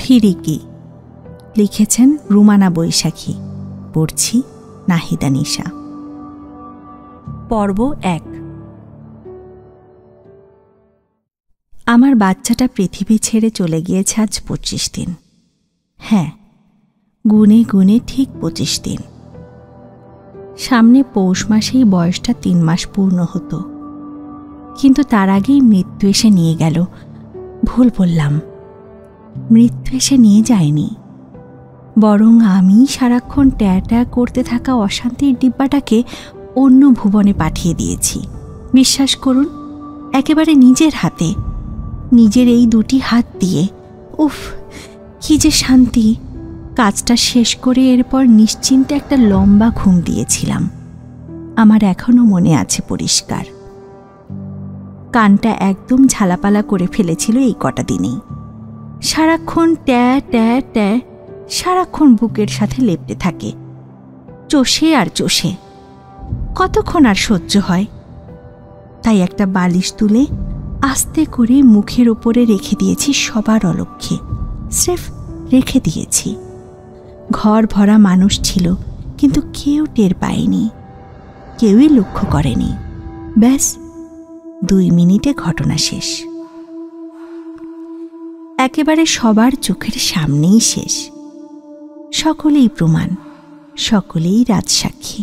ফিরিকি। লিখেছেন রুমানা বৈশাখী। পড়ছি নাহিদা নিশা। পর্ব 1। আমার বাচ্চাটা পৃথিবী ছেড়ে চলে গিয়েছে আজ 25 দিন। হ্যাঁ, গুনে গুনে ঠিক 25 দিন। সামনে পৌষ মাসেই বয়সটা 3 মাস পূর্ণ হতো, কিন্তু তার আগেই মৃত্যু এসে নিয়ে গেল। ভুল বললাম, মৃত্যু এসে নিয়ে যায়নি, বরং আমি সারাক্ষণ ট্যা ট্যা করতে থাকা অশান্তির ডিব্বাটাকে অন্য ভুবনে পাঠিয়ে দিয়েছি। বিশ্বাস করুন, একেবারে নিজের হাতে, নিজের এই 2টি হাত দিয়ে। উফ, কি যে শান্তি! কাজটা শেষ করে এরপর নিশ্চিন্তে একটা লম্বা ঘুম দিয়েছিলাম। আমার এখনো মনে আছে পরিষ্কার। কানটা একদম ঝালাপালা করে ফেলেছিল এই কটা দিনেই। সারাক্ষণ ট্যা ট্যা ট্যা, সারাক্ষণ বুকের সাথে লেপটে থাকে, চষে আর চষে। কতক্ষণ আর সহ্য হয়? তাই একটা বালিশ তুলে আস্তে করে মুখের ওপরে রেখে দিয়েছি সবার অলক্ষ্যে। স্রেফ রেখে দিয়েছি। ঘর ভরা মানুষ ছিল, কিন্তু কেউ টের পায়নি, কেউই লক্ষ্য করেনি। ব্যাস 2 মিনিটে ঘটনা শেষ। একেবারে সবার চোখের সামনেই শেষ। সকলেই প্রমাণ, সকলেই রাজসাক্ষী।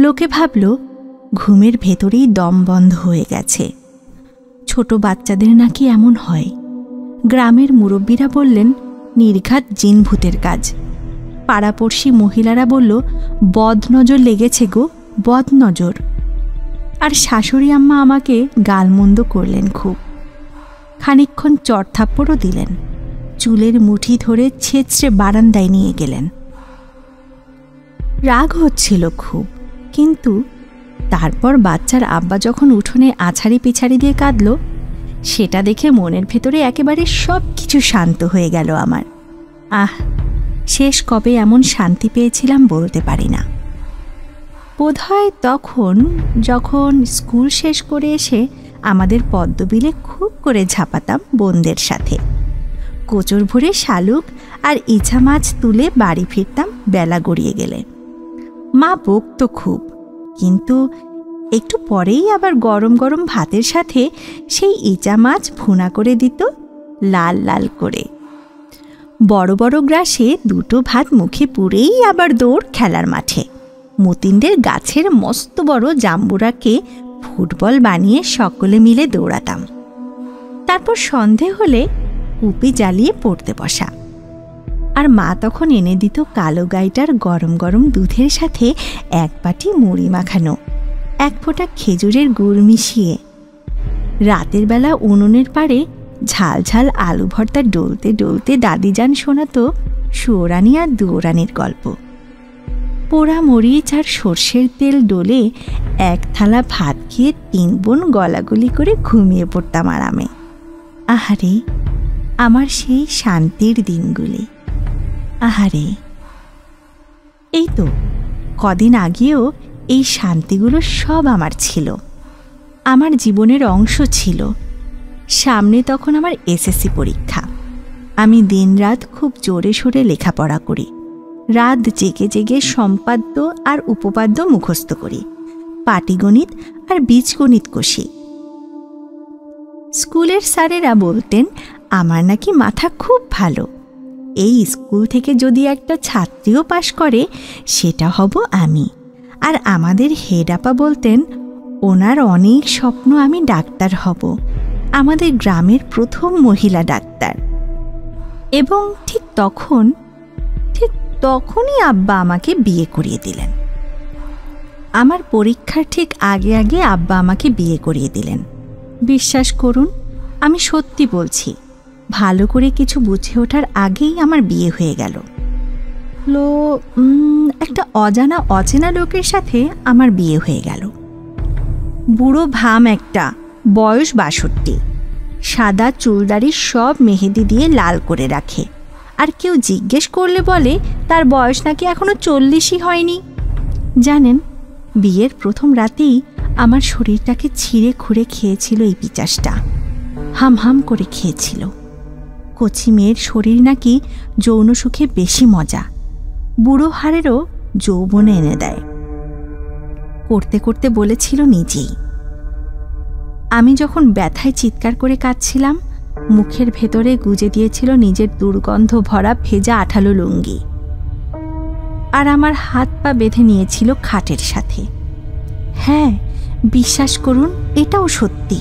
লোকে ভাবল ঘুমের ভেতরেই দম বন্ধ হয়ে গেছে। ছোট বাচ্চাদের নাকি এমন হয়। গ্রামের মুরব্বীরা বললেন নির্ঘাত জিনভূতের কাজ। পাড়াপড়শি মহিলারা বলল বদনজর লেগেছে গো, বদনজর। আর শাশুড়ি আম্মা আমাকে গালমন্দ করলেন খুব। খানিকক্ষণ চড়থাপ্পড়ও দিলেন, চুলের মুঠি ধরে ছেঁচড়ে বারান্দায় নিয়ে গেলেন। রাগ হচ্ছিল খুব, কিন্তু তারপর বাচ্চার আব্বা যখন উঠোনে আছাড়ি পিছাড়ি দিয়ে কাঁদল, সেটা দেখে মনের ভেতরে একেবারে সব কিছু শান্ত হয়ে গেল আমার। আহ, শেষ কবে এমন শান্তি পেয়েছিলাম বলতে পারি না। বোধহয় তখন, যখন স্কুল শেষ করে এসে আমাদের পদ্মবিলে খুব করে ঝাঁপাতাম বোনদের সাথে। কোচর ভরে শালুক আর ইচা মাছ তুলে বাড়ি ফিরতাম বেলা গড়িয়ে গেলে। মা বকত খুব, কিন্তু একটু পরেই আবার গরম গরম ভাতের সাথে সেই ইচা মাছ ভুনা করে দিত, লাল লাল করে। বড় বড় গ্রাসে 2টো ভাত মুখে পুরেই আবার দৌড় খেলার মাঠে। মতিনদের গাছের মস্ত বড় জাম্বুরাকে ফুটবল বানিয়ে সকলে মিলে দৌড়াতাম। তারপর সন্ধে হলে কুপি জ্বালিয়ে পড়তে বসা। আর মা তখন এনে দিত কালো গাইটার গরম গরম দুধের সাথে 1 বাটি মুড়ি মাখানো, 1 ফোঁটা খেজুরের গুড় মিশিয়ে। রাতের বেলা উনুনের পাড়ে ঝাল ঝাল আলু ভর্তা ডলতে ডলতে দাদিজান শোনাত সুয়োরানী আর দুয়োরানীর গল্প। পোড়া মরিচ আর সর্ষের তেল ডলে 1 থালা ভাত খেয়ে 3 বোন গলাগলি করে ঘুমিয়ে পড়তাম আরামে। আহারে, আমার সেই শান্তির দিনগুলি। আহারে, এই তো কদিন আগেও এই শান্তিগুলো সব আমার ছিল, আমার জীবনের অংশ ছিল। সামনে তখন আমার এসএসসি পরীক্ষা। আমি দিনরাত খুব জোরে সোরে লেখাপড়া করি, রাত জেগে জেগে সম্পাদ্য আর উপপাদ্য মুখস্থ করি, পাটিগণিত আর বীজগণিত কষি। স্কুলের স্যারেরা বলতেন আমার নাকি মাথা খুব ভালো। এই স্কুল থেকে যদি একটা ছাত্রীও পাশ করে, সেটা হব আমি। আর আমাদের হেড আপা বলতেন ওনার অনেক স্বপ্ন আমি ডাক্তার হব, আমাদের গ্রামের প্রথম মহিলা ডাক্তার। এবং ঠিক তখনই আব্বা আমাকে বিয়ে করিয়ে দিলেন। আমার পরীক্ষার ঠিক আগে আগে আব্বা আমাকে বিয়ে করিয়ে দিলেন। বিশ্বাস করুন, আমি সত্যি বলছি, ভালো করে কিছু বুঝে ওঠার আগেই আমার বিয়ে হয়ে গেল। একটা অচেনা লোকের সাথে আমার বিয়ে হয়ে গেল। বুড়ো ভাম একটা, বয়স 62, সাদা চুলদারি সব মেহেদি দিয়ে লাল করে রাখে। আর কেউ জিজ্ঞেস করলে বলে তার বয়স নাকি এখনো 40ই হয়নি। জানেন, বিয়ের প্রথম রাতেই আমার শরীরটাকে ছিঁড়ে খুঁড়ে খেয়েছিল এই পিচাসটা। হাম হাম করে খেয়েছিল। কচি মেয়ের শরীর নাকি যৌন সুখে বেশি মজা, বুড়ো হাড়েরও যৌবনে এনে দেয়। করতে করতে বলেছিল নিজেই। আমি যখন ব্যথায় চিৎকার করে কাঁদছিলাম, মুখের ভেতরে গুজে দিয়েছিল নিজের দুর্গন্ধ ভরা ভেজা আঠালো লুঙ্গি, আর আমার হাত পা বেঁধে নিয়েছিল খাটের সাথে। হ্যাঁ, বিশ্বাস করুন, এটাও সত্যি।